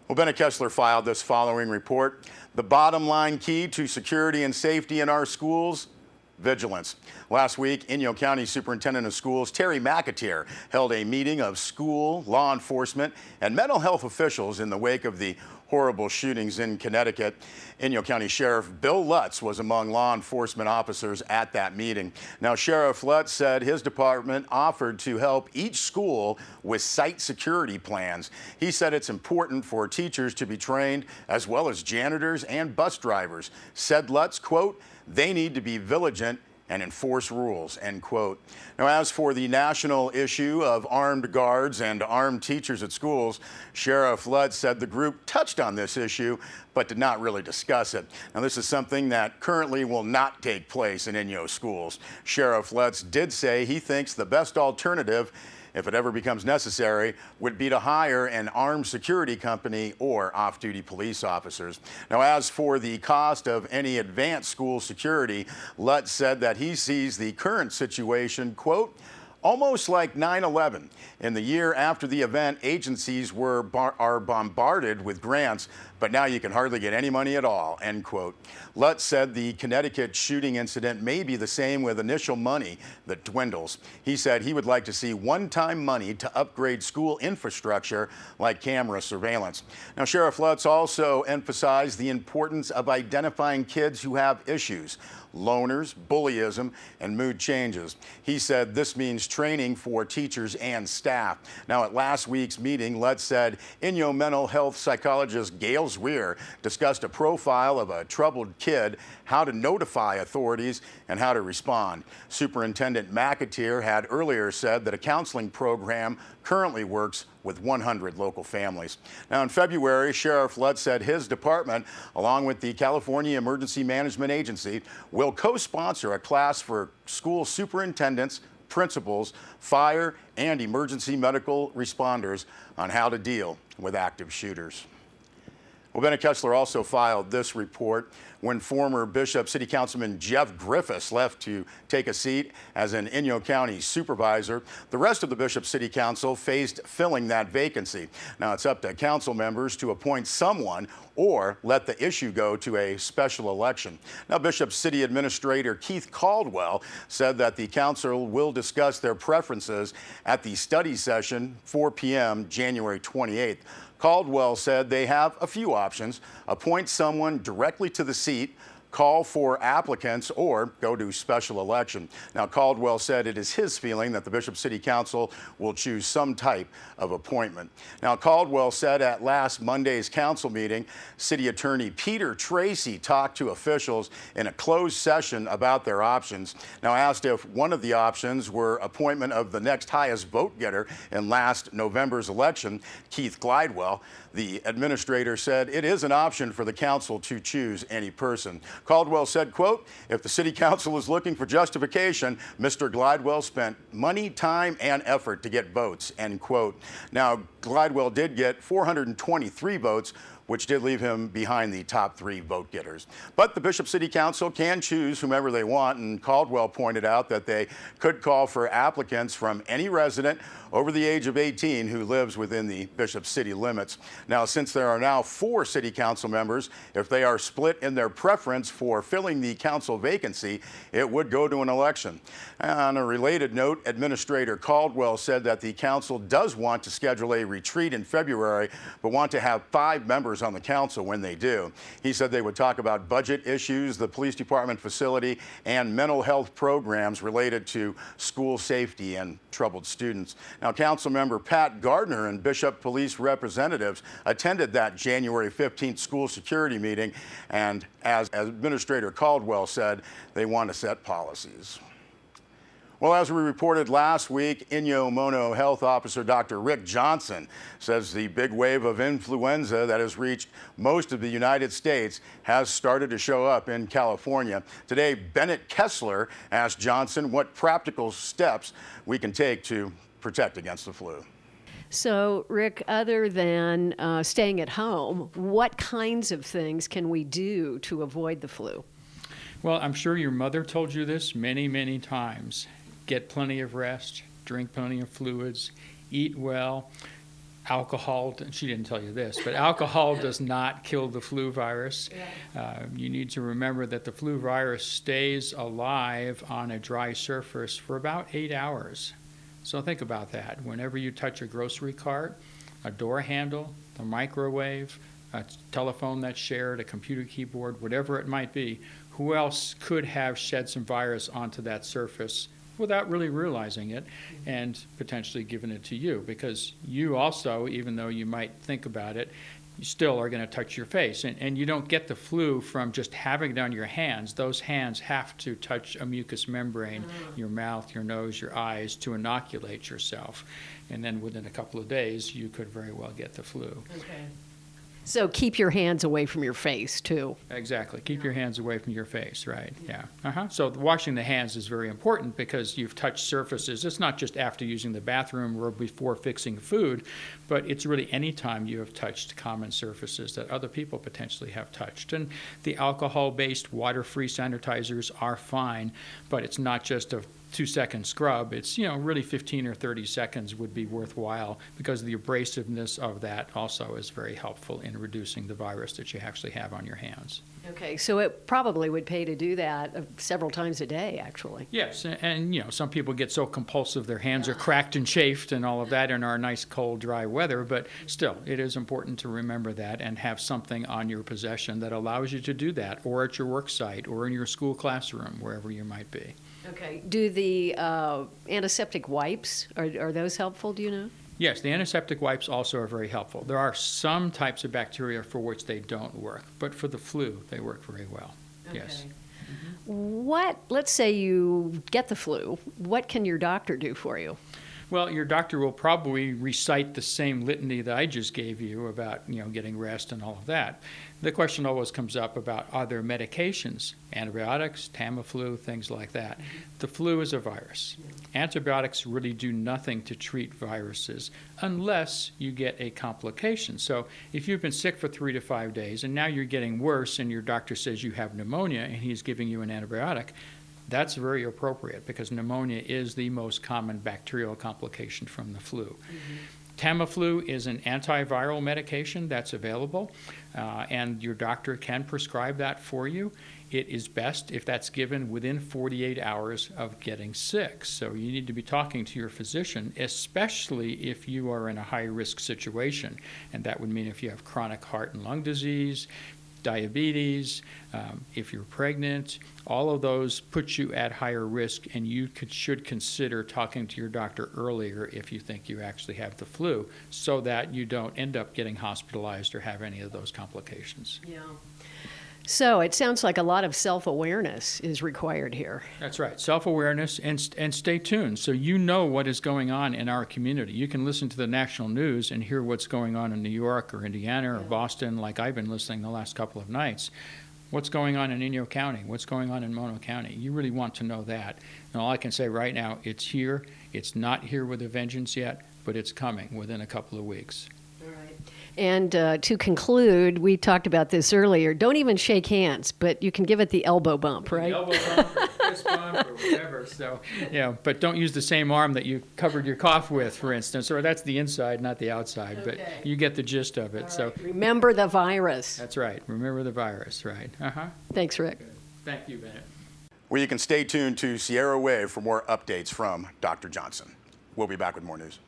Well, Bennett Kessler filed this following report. The bottom line key to security and safety in our schools: vigilance. Last week, Inyo County Superintendent of Schools Terry McAteer held a meeting of school, law enforcement, and mental health officials in the wake of the horrible shootings in Connecticut. Inyo County Sheriff Bill Lutz was among law enforcement officers at that meeting. Now, Sheriff Lutz said his department offered to help each school with site security plans. He said it's important for teachers to be trained, as well as janitors and bus drivers. Said Lutz, quote, "They need to be vigilant and enforce rules," end quote. Now, as for the national issue of armed guards and armed teachers at schools, Sheriff Lutz said the group touched on this issue, but did not really discuss it. Now, this is something that currently will not take place in Inyo schools. Sheriff Lutz did say he thinks the best alternative, if it ever becomes necessary, would be to hire an armed security company or off-duty police officers. Now, as for the cost of any advanced school security, Lutz said that he sees the current situation, quote, almost like 9/11. In the year after the event, agencies are bombarded with grants, but now you can hardly get any money at all, end quote. Lutz said the Connecticut shooting incident may be the same with initial money that dwindles. He said he would like to see one-time money to upgrade school infrastructure like camera surveillance. Now, Sheriff Lutz also emphasized the importance of identifying kids who have issues: loners, bullyism, and mood changes. He said this means training for teachers and staff. Now, at last week's meeting, Lutz said Inyo mental health psychologist Gail Zwier discussed a profile of a troubled kid, how to notify authorities, and how to respond. Superintendent McAteer had earlier said that a counseling program currently works with 100 local families. Now, in February, Sheriff Lutz said his department, along with the California Emergency Management Agency, will co-sponsor a class for school superintendents, principals, fire, and emergency medical responders on how to deal with active shooters. Well, Bennett Kessler also filed this report. When former Bishop City Councilman Jeff Griffiths left to take a seat as an Inyo County supervisor, the rest of the Bishop City Council faced filling that vacancy. Now, it's up to council members to appoint someone or let the issue go to a special election. Now, Bishop City Administrator Keith Caldwell said that the council will discuss their preferences at the study session, 4 p.m., January 28th. Caldwell said they have a few options: appoint someone directly to the seat, call for applicants, or go to special election. Now, Caldwell said it is his feeling that the Bishop City Council will choose some type of appointment. Now, Caldwell said at last Monday's council meeting, City Attorney Peter Tracy talked to officials in a closed session about their options. Now, asked if one of the options were appointment of the next highest vote getter in last November's election, Keith Glidewell, the administrator said it is an option for the council to choose any person. Caldwell said, quote, "If the city council is looking for justification, Mr. Glidewell spent money, time, and effort to get votes," end quote. Now, Glidewell did get 423 votes, which did leave him behind the top 3 vote getters. But the Bishop City Council can choose whomever they want, and Caldwell pointed out that they could call for applicants from any resident over the age of 18 who lives within the Bishop City limits. Now, since there are now 4 city council members, if they are split in their preference for filling the council vacancy, it would go to an election. On a related note, Administrator Caldwell said that the council does want to schedule a retreat in February, but want to have 5 members on the council when they do. He said they would talk about budget issues, the police department facility, and mental health programs related to school safety and troubled students. Now, Councilmember Pat Gardner and Bishop police representatives attended that January 15th school security meeting, and as Administrator Caldwell said, they want to set policies. Well, as we reported last week, Inyo Mono Health Officer Dr. Rick Johnson says the big wave of influenza that has reached most of the United States has started to show up in California. Today, Bennett Kessler asked Johnson what practical steps we can take to protect against the flu. So, Rick, other than staying at home, what kinds of things can we do to avoid the flu? Well, I'm sure your mother told you this many, many times. Get plenty of rest, drink plenty of fluids, eat well. alcohol, she didn't tell you this, but alcohol does not kill the flu virus. You need to remember that the flu virus stays alive on a dry surface for about 8 hours. So think about that. Whenever you touch a grocery cart, a door handle, the microwave, a telephone that's shared, a computer keyboard, whatever it might be, who else could have shed some virus onto that surface without really realizing it and potentially given it to you? Because you also, even though you might think about it, you still are going to touch your face. And you don't get the flu from just having it on your hands. Those hands have to touch a mucous membrane, your mouth, your nose, your eyes, to inoculate yourself. And then within a couple of days, you could very well get the flu. Okay. So keep your hands away from your face, too. Exactly. Keep your hands away from your face, right? Yeah. So washing the hands is very important because you've touched surfaces. It's not just after using the bathroom or before fixing food, but it's really any time you have touched common surfaces that other people potentially have touched. And the alcohol-based water-free sanitizers are fine, but it's not just a 2-second scrub. It's, really 15 or 30 seconds would be worthwhile because the abrasiveness of that also is very helpful in reducing the virus that you actually have on your hands. Okay, so it probably would pay to do that several times a day, actually. Yes, and some people get so compulsive their hands are cracked and chafed and all of that in our nice, cold, dry weather, but still, it is important to remember that and have something on your possession that allows you to do that, or at your work site, or in your school classroom, wherever you might be. Okay. Do the antiseptic wipes, are those helpful, do you know? Yes, the antiseptic wipes also are very helpful. There are some types of bacteria for which they don't work, but for the flu, they work very well. Okay. Yes. Let's say you get the flu, what can your doctor do for you? Well, your doctor will probably recite the same litany that I just gave you about, getting rest and all of that. The question always comes up about other medications, antibiotics, Tamiflu, things like that. The flu is a virus. Antibiotics really do nothing to treat viruses unless you get a complication. So if you've been sick for 3 to 5 days and now you're getting worse and your doctor says you have pneumonia and he's giving you an antibiotic, that's very appropriate because pneumonia is the most common bacterial complication from the flu. Tamiflu is an antiviral medication that's available, and your doctor can prescribe that for you. It is best if that's given within 48 hours of getting sick. So you need to be talking to your physician, especially if you are in a high-risk situation. And that would mean if you have chronic heart and lung disease, diabetes, if you're pregnant, all of those put you at higher risk, and you should consider talking to your doctor earlier if you think you actually have the flu, so that you don't end up getting hospitalized or have any of those complications. Yeah. So it sounds like a lot of self-awareness is required here. That's right, self-awareness and stay tuned so you know what is going on in our community. You can listen to the national news and hear what's going on in New York or Indiana or Boston, like I've been listening the last couple of nights. What's going on in Inyo County? What's going on in Mono County? You really want to know that. And all I can say right now, it's here. It's not here with a vengeance yet, but it's coming within a couple of weeks. And to conclude, we talked about this earlier, don't even shake hands, but you can give it the elbow bump, right? The elbow bump or fist bump or whatever. So, but don't use the same arm that you covered your cough with, for instance, or that's the inside, not the outside, but you get the gist of it. Right. So remember the virus. That's right. Remember the virus, right? Thanks, Rick. Good. Thank you, Bennett. Well, you can stay tuned to Sierra Wave for more updates from Dr. Johnson. We'll be back with more news.